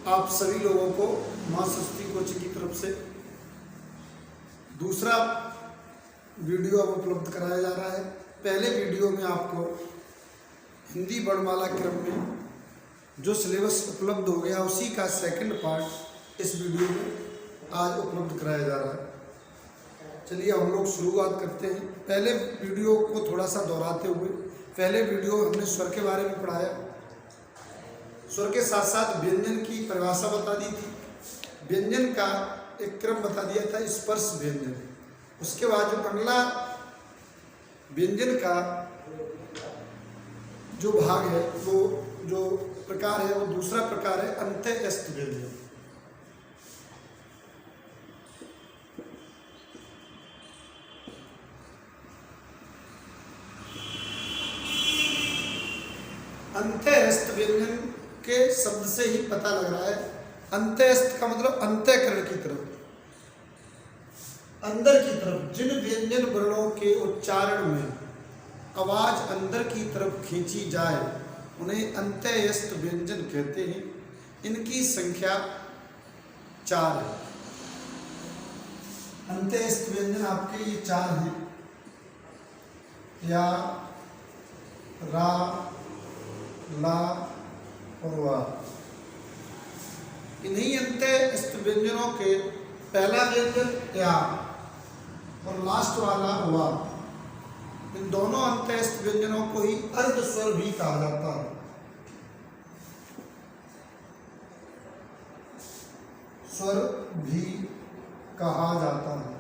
आप सभी लोगों को माँ सरस्वती कोचिंग की तरफ से दूसरा वीडियो अब उपलब्ध कराया जा रहा है। पहले वीडियो में आपको हिंदी वर्णमाला क्रम में जो सिलेबस उपलब्ध हो गया उसी का सेकंड पार्ट इस वीडियो में आज उपलब्ध कराया जा रहा है। चलिए हम लोग शुरुआत करते हैं। पहले वीडियो को थोड़ा सा दोहराते हुए, पहले वीडियो हमने स्वर के बारे में पढ़ाया, स्वर के साथ साथ व्यंजन की परिभाषा बता दी थी, व्यंजन का एक क्रम बता दिया था, स्पर्श व्यंजन। उसके बाद जो अगला व्यंजन का जो भाग है, वो जो प्रकार है, वो दूसरा प्रकार है अंत्यस्थ व्यंजन। अंत्यस्थ व्यंजन के शब्द से ही पता लग रहा है। अंत्यस्थ का मतलब अंतःकरण की तरफ, अंदर की तरफ। जिन व्यंजन वर्णों के उच्चारण में आवाज अंदर की तरफ खींची जाए उन्हें अंत्यस्थ व्यंजन कहते हैं। इनकी संख्या 4 है। अंत्यस्थ व्यंजन आपके ये 4 हैं, या, रा, ला और वा। इन्हीं अंत्यस्थ व्यंजनों के पहला व्यंजन या और लास्ट वाला वा, इन दोनों अंत्यस्थ व्यंजनों को ही अर्ध स्वर भी कहा जाता है। स्वर भी कहा जाता है।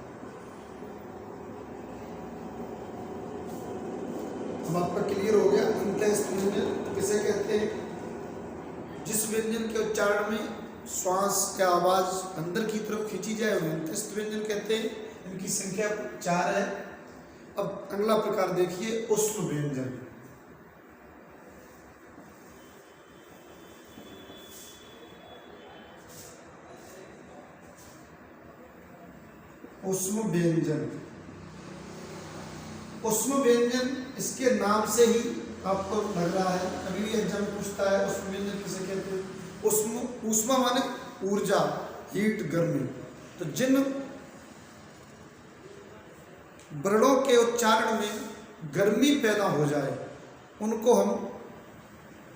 अब आपका क्लियर हो गया अंत्यस्थ व्यंजन किसे कहते हैं। जिस व्यंजन के उच्चारण में श्वास या आवाज अंदर की तरफ खींची जाए उन्हें अंत्यस्थ व्यंजन कहते हैं। इनकी संख्या 4 है। अब अगला प्रकार देखिए, ऊष्म व्यंजन। ऊष्म व्यंजन, ऊष्म व्यंजन इसके नाम से ही आपको लग रहा है, अभी भी एग्जाम पूछता है ऊष्म व्यंजन किसे कहते हैं। ऊष्म, ऊष्मा माने ऊर्जा, हीट, गर्मी। तो जिन वर्णों के उच्चारण में गर्मी पैदा हो जाए उनको हम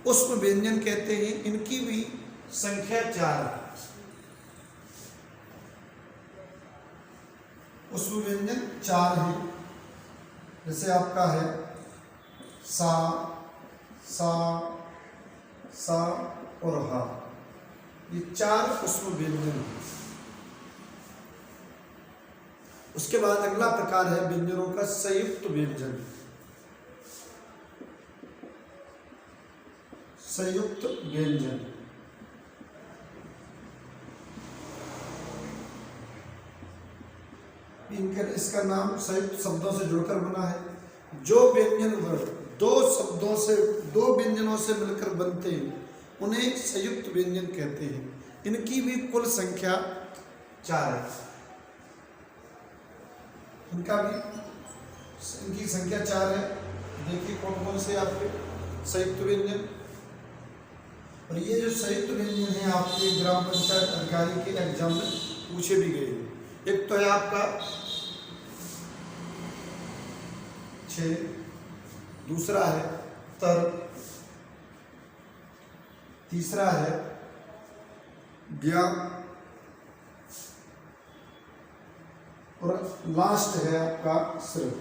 ऊष्म व्यंजन कहते हैं। इनकी भी संख्या 4 है। ऊष्म व्यंजन 4 है। जैसे आपका है सा, सा, सा और हा, ये 4 ऊष्म व्यंजन हैं। उसके बाद अगला प्रकार है व्यंजनों का संयुक्त व्यंजन। संयुक्त व्यंजन, इसका नाम संयुक्त शब्दों से जुड़कर बना है। जो व्यंजन वर्ण दो व्यंजनों से मिलकर बनते हैं उन्हें संयुक्त व्यंजन कहते हैं। इनकी भी कुल संख्या 4 है। इनकी संख्या 4 है। देखिए कौन कौन से आपके संयुक्त व्यंजन। और ये जो संयुक्त व्यंजन है आपके ग्राम पंचायत अधिकारी के एग्जाम में पूछे भी गए। एक तो है आपका 6, दूसरा है तर, तीसरा है व्या और लास्ट है आपका स्र।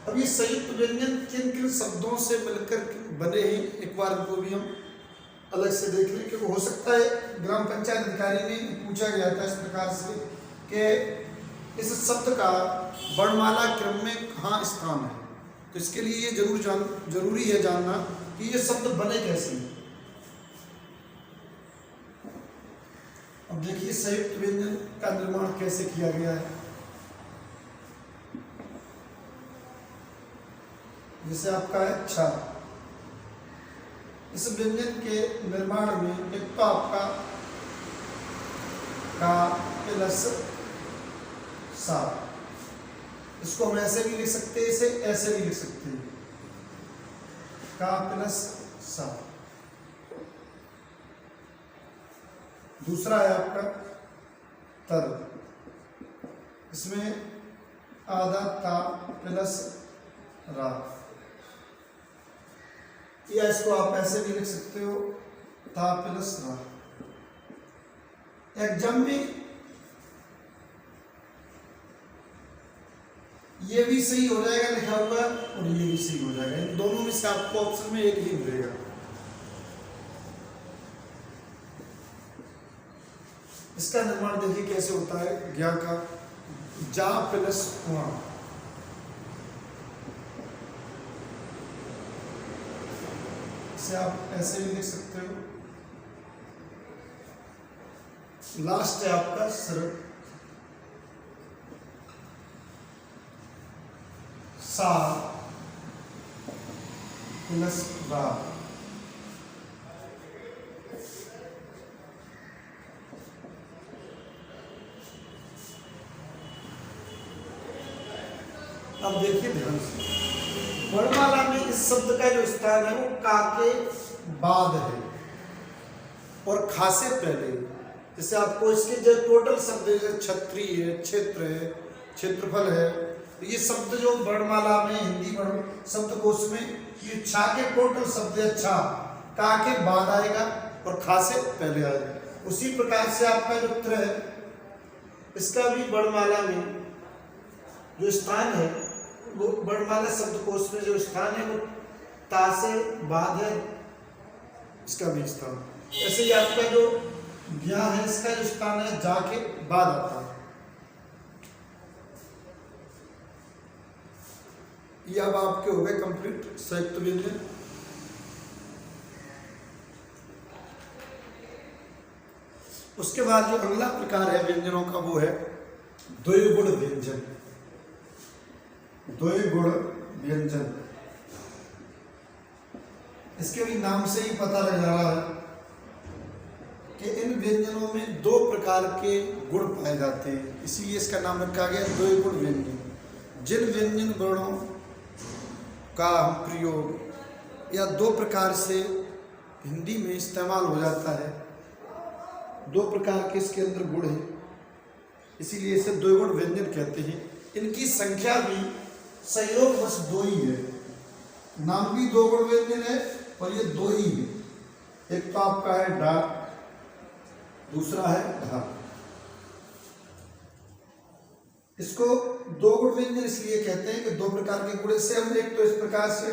अब ये संयुक्त व्यंजन किन किन शब्दों से मिलकर बने हैं, एक बार इनको भी हम अलग से देख लें, क्योंकि हो सकता है ग्राम पंचायत अधिकारी में पूछा गया था इस प्रकार से कि इस शब्द का वर्णमाला क्रम में कहाँ स्थान है। तो इसके लिए ये जरूरी है जानना कि ये शब्द बने कैसे हैं। अब देखिए संयुक्त व्यंजन का निर्माण कैसे किया गया है। जैसे आपका है छा, इस व्यंजन के निर्माण में एक तो आपका का प्लस सा, इसको हम ऐसे भी लिख सकते हैं, इसे ऐसे भी लिख सकते हैं, का प्लस सा। दूसरा है आपका तर, इसमें आधा ता प्लस रा, या इसको आप ऐसे भी लिख सकते हो ता प्लस रा। एग्जाम में ये भी सही हो जाएगा लिखा हुआ और ये भी सही हो जाएगा, इन दोनों में से आपको ऑप्शन में एक ही मिलेगा। इसका निर्माण देखिए कैसे होता है, ज्ञा का जा प्लस वहां, इसे आप ऐसे भी लिख सकते हो। लास्ट है आपका सर, सा प्लस रा। अब देखिए ध्यान से, वर्णमाला में इस शब्द का जो स्थान है वो का के बाद है और खा से पहले। जैसे आपको इसके जो टोटल शब्द है, जैसे छत्री है, क्षेत्र है, क्षेत्रफल है, तो ये शब्द जो वर्णमाला में हिंदी वर्ण शब्दकोश में ये छा के टोटल शब्द है, छा का के बाद आएगा और खा से पहले आएगा। उसी प्रकार से आपका जो त्र है, इसका भी वर्णमाला में जो स्थान है, वो वर्णमाला शब्दकोश में जो स्थान है वो ता से बाद है, इसका भी स्थान। ऐसे ही आपका जो ज्ञा है, इसका जो स्थान है जा के बाद आता है। ये अब आपके हो गए कंप्लीट संयुक्त व्यंजन। उसके बाद जो अगला प्रकार है व्यंजनों का वो है द्विगुण व्यंजन। द्विगुण व्यंजन, इसके भी नाम से ही पता लग रहा है कि इन व्यंजनों में दो प्रकार के गुण पाए जाते हैं, इसीलिए इसका नाम रखा गया द्विगुण व्यंजन। जिन व्यंजन वर्णों का हम प्रयोग या दो प्रकार से हिंदी में इस्तेमाल हो जाता है, दो प्रकार के इसके अंदर गुण हैं, इसीलिए इसे द्विगुण व्यंजन कहते हैं। इनकी संख्या भी संयोग बस दो ही है, नाम भी दो गुण व्यंजन है और ये दो ही है। एक तो आपका है डा, दूसरा है ढा। इसको दो गुण व्यंजन इसलिए कहते हैं कि दो प्रकार के गुण से हम एक तो इस प्रकार से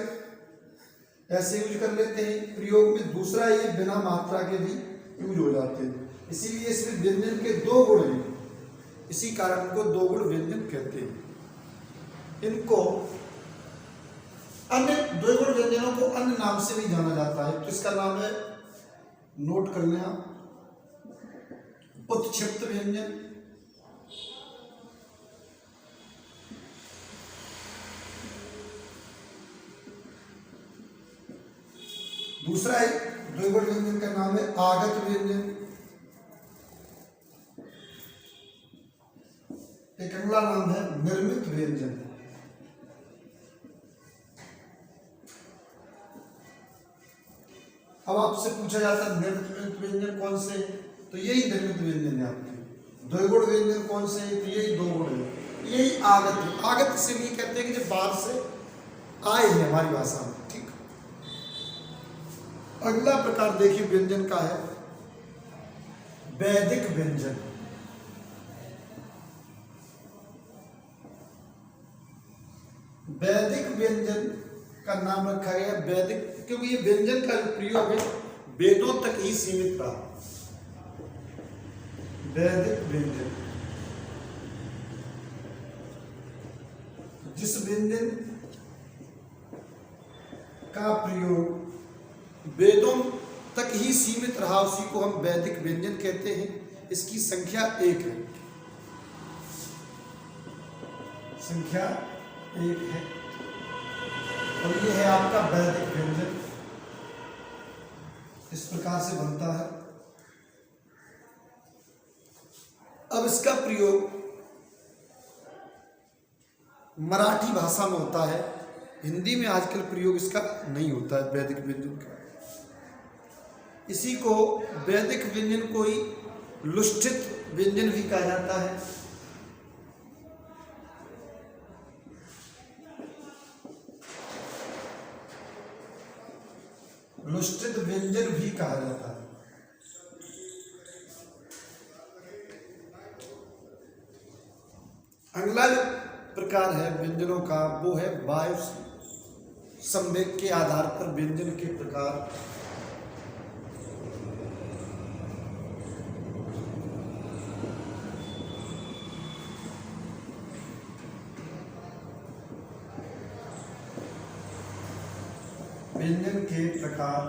ऐसे यूज कर लेते हैं प्रयोग में, दूसरा ये बिना मात्रा के भी यूज हो जाते हैं, इसीलिए इसमें व्यंजन के दो गुण हैं, इसी कारण को दो गुण व्यंजन कहते हैं। इनको अन्य द्विगुण व्यंजनों को अन्य नाम से भी जाना जाता है, तो इसका नाम है, नोट कर लें आप, उत्क्षिप्त व्यंजन, दूसरा एक द्विगुण व्यंजन का नाम है आगत व्यंजन, एक अगला नाम है निर्मित व्यंजन। अब आपसे पूछा जाता है निर्मित व्यंजन कौन से, तो यही निर्मित व्यंजन है आपके। द्विगुण व्यंजन कौन से, तो यही दो गुण है, यही आगत है। आगत इसलिए कहते हैं कि जो बाहर से आए हैं हमारी भाषा में, ठीक। अगला प्रकार देखिए व्यंजन का है वैदिक व्यंजन। वैदिक व्यंजन का नाम रखा गया वैदिक, क्योंकि ये व्यंजन का जो प्रयोग है वेदों तक ही सीमित था। वैदिक व्यंजन, जिस व्यंजन का प्रयोग वेदों तक ही सीमित रहा उसी को हम वैदिक व्यंजन कहते हैं। इसकी संख्या एक है, संख्या एक है, और ये है आपका वैदिक व्यंजन, इस प्रकार से बनता है। अब इसका प्रयोग मराठी भाषा में होता है, हिंदी में आजकल प्रयोग इसका नहीं होता है वैदिक व्यंजन का। इसी को वैदिक व्यंजन को ही लुष्ठित व्यंजन भी कहा जाता है। लुष्ठित व्यंजन भी कहा जाता है। अगला जो प्रकार है व्यंजनों का वो है वायु संवेग के आधार पर व्यंजन के प्रकार। व्यंजन के प्रकार।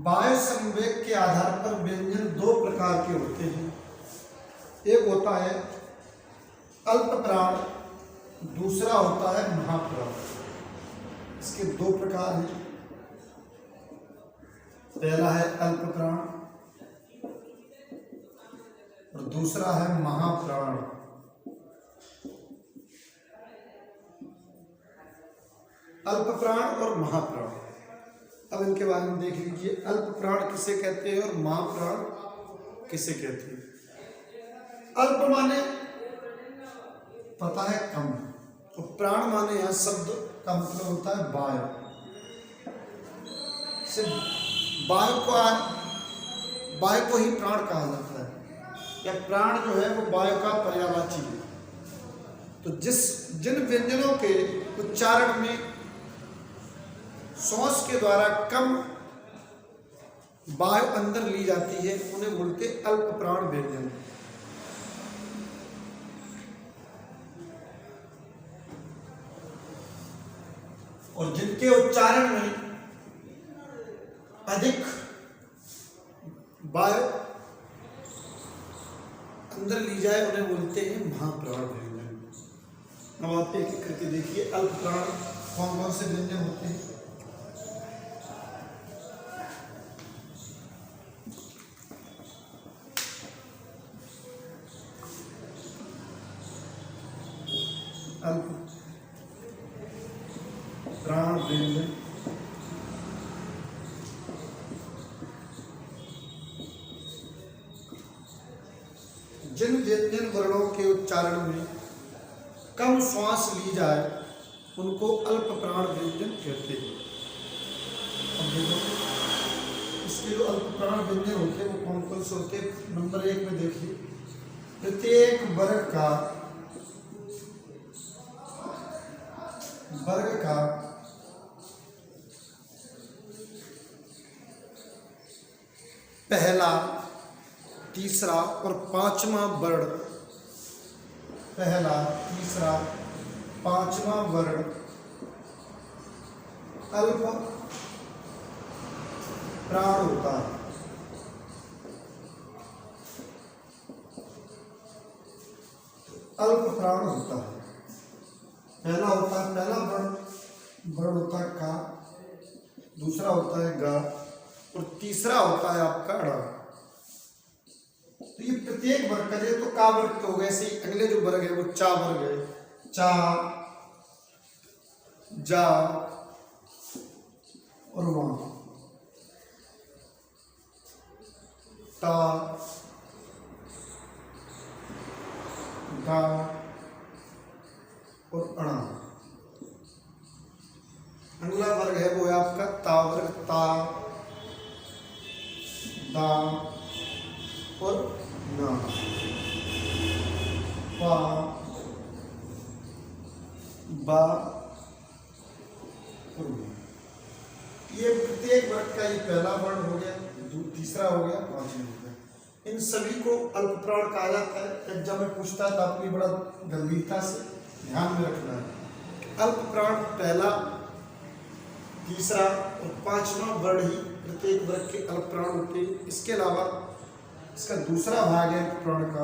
वायु संवेग के आधार पर व्यंजन दो प्रकार के होते हैं। एक होता है अल्प प्राण, दूसरा होता है महाप्राण। इसके दो प्रकार हैं। पहला है अल्प प्राण और दूसरा है महाप्राण। अल्प प्राण और महाप्राण, अब इनके बारे में देख लीजिए। अल्प प्राण किसे कहते हैं और महाप्राण किसे कहते हैं। अल्प माने पता है कम, तो प्राण माने यहां शब्द का मतलब होता है वायु। वायु को ही प्राण कहा जाता है, या प्राण जो है वो वायु का पर्यायवाची है। तो जिन व्यंजनों के उच्चारण में श्वास के द्वारा कम वायु अंदर ली जाती है उन्हें बोलते अल्प प्राण व्यंजन। और जिनके उच्चारण में अधिक वायु अंदर ली जाए उन्हें बोलते हैं महाप्राण व्यंजन। अब आप एक करके देखिए अल्प प्राण कौन कौन से व्यंजन होते हैं। अल्प प्राण व्यंजन जिन व्यंजन वर्णों के उच्चारण में कम श्वास ली जाए उनको अल्प प्राण व्यंजन कहते हैं। अब देखो इसके जो अल्प प्राण व्यंजन होते हैं वो कौन कौन से होते हैं। नंबर 1 में देखिए, प्रत्येक वर्ग का पहला, तीसरा और पांचवा वर्ण, पहला, तीसरा, पांचवा वर्ण अल्प प्राण होता है। अल्प प्राण होता है। पहला वर्ण होता है का, दूसरा होता है गा और तीसरा होता है आपका ड़ा। तो ये प्रत्येक वर्ग का, तो का वर्ग हो गए, ऐसे अगले जो वर्ग है वो चा वर्ग है। चा, जा और वा, ता, गा और अणा। अगला वर्ग है वो है आपका ता वर्ग। ता, दा और ना, पा, बा और ना। ये प्रत्येक वर्ग का ही पहला वर्ण हो गया, तीसरा हो गया, पांचवा हो गया। इन सभी को अल्प प्राण कहा जाता है। एग्जाम में पूछता है तो आपको बड़ा गंभीरता से ध्यान में रखना है। अल्प प्राण पहला, तीसरा और पांचवा वर्ण ही प्रत्येक वर्ग के अल्प प्राण होते हैं। इसके अलावा इसका दूसरा भाग है प्राण का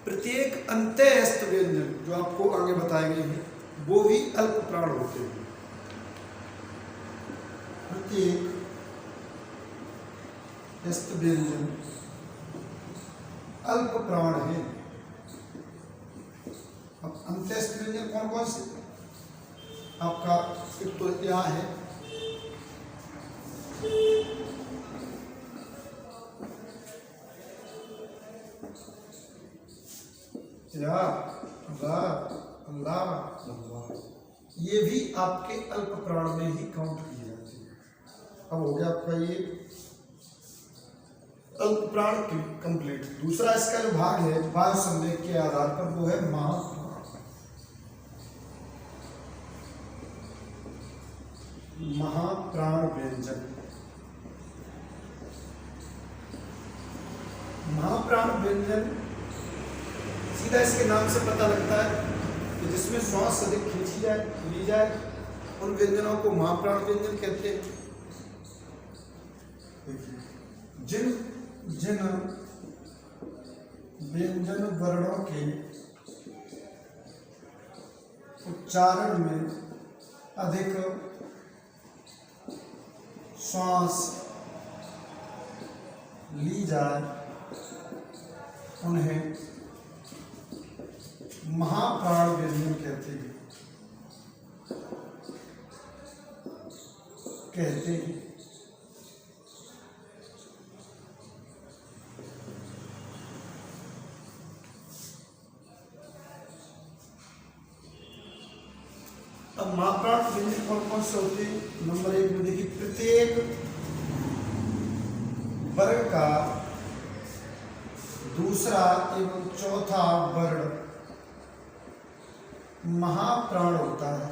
प्रत्येक अंत्यस्थ व्यंजन, जो आपको आगे बताए गए हैं, वो भी अल्प प्राण होते हैं। प्रत्येक अस्थ व्यंजन अल्प प्राण है। अब अंत्यस्थ व्यंजन कौन कौन से आपका, एक तो यह है या रा ला ला, ये भी आपके अल्प प्राण में ही काउंट की जाती है। अब हो गया आपका ये अल्प प्राण कंप्लीट। दूसरा इसका जो भाग है वायु संवेग के आधार पर, वो है महाप्राण। महाप्राण व्यंजन। महाप्राण व्यंजन सीधा इसके नाम से पता लगता है कि जिसमें श्वास अधिक खींची जाए, ली जाए, उन व्यंजनों को महाप्राण व्यंजन कहते हैं। जिन जिन व्यंजन वर्णों के उच्चारण में अधिक श्वास ली जाए उन्हें महाप्राण व्यंजन कहते हैं। अब महाप्राण व्यंजन कौन कौन से होते हैं? नंबर 1 में देखिए, प्रत्येक वर्ग का दूसरा एवं चौथा वर्ण महाप्राण होता है।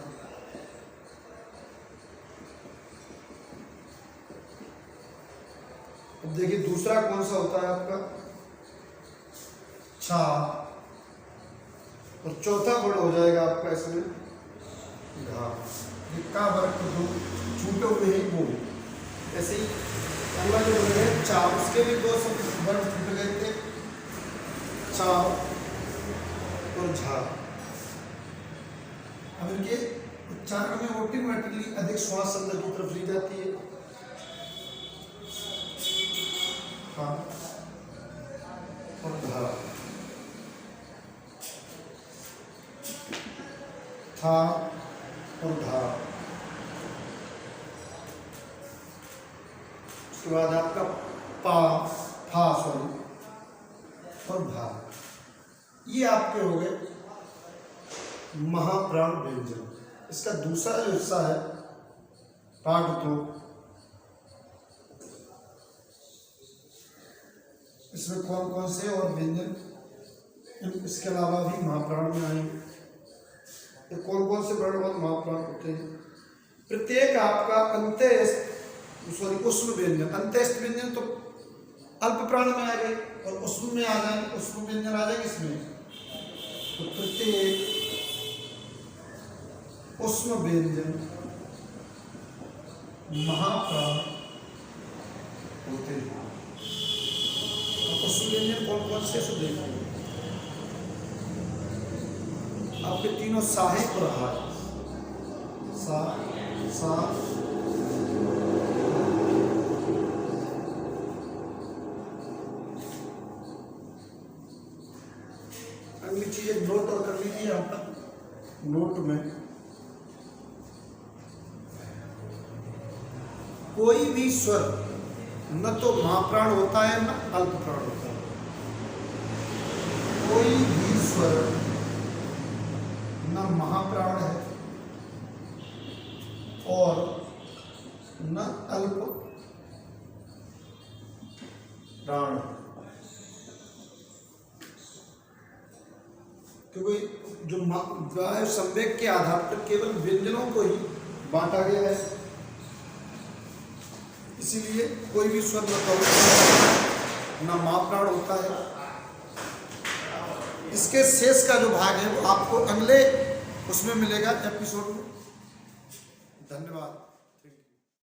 अब देखिए दूसरा कौन सा होता है आपका? छा। और चौथा वर्ण हो जाएगा आपका इसमें घा। का वर्ग तो दो छूटे हुए ही वो। ऐसे ही अगला जो वर्ण है चा, उसके भी दो वर्ण छूट गए थे, चा और झा। अब इनके उच्चारण में ऑटोमेटिकली अधिक श्वास अंदर की तरफ ली जाती है। हाँ और धा, था और धा। उसके बाद आपका पा, फा सॉरी और भा। ये आपके हो गए महाप्राण व्यंजन। इसका दूसरा जो हिस्सा है पार्ट 2, इसमें कौन कौन से और व्यंजन इसके अलावा भी महाप्राण में आएंगे। तो कौन कौन से वर्ण और महाप्राण होते हैं? प्रत्येक आपका उष्म व्यंजन, अंत्यस्थ व्यंजन तो अल्प प्राण में आ गए और उष्म में आ जाएंगे, उष्म व्यंजन आ जाएंगे इसमें। तो प्रत्येक उष्म व्यंजन महाप्राण होते हैं। उष्म व्यंजन कौन कौन से देखिए, आपके तीनों साहे और हाय, सा सा अगली चीज एक नोट और कर लीजिए यहाँ पर। नोट में कोई भी स्वर न तो महाप्राण होता है न अल्प प्राण होता है। कोई भी स्वर न महाप्राण है और न अल्प प्राण, क्योंकि जो वायु संवेग के आधार पर केवल व्यंजनों को ही बांटा गया है, इसीलिए कोई भी स्वर न महाप्राण होता है। इसके शेष का जो भाग है वो आपको अगले उसमें मिलेगा एपिसोड में। धन्यवाद।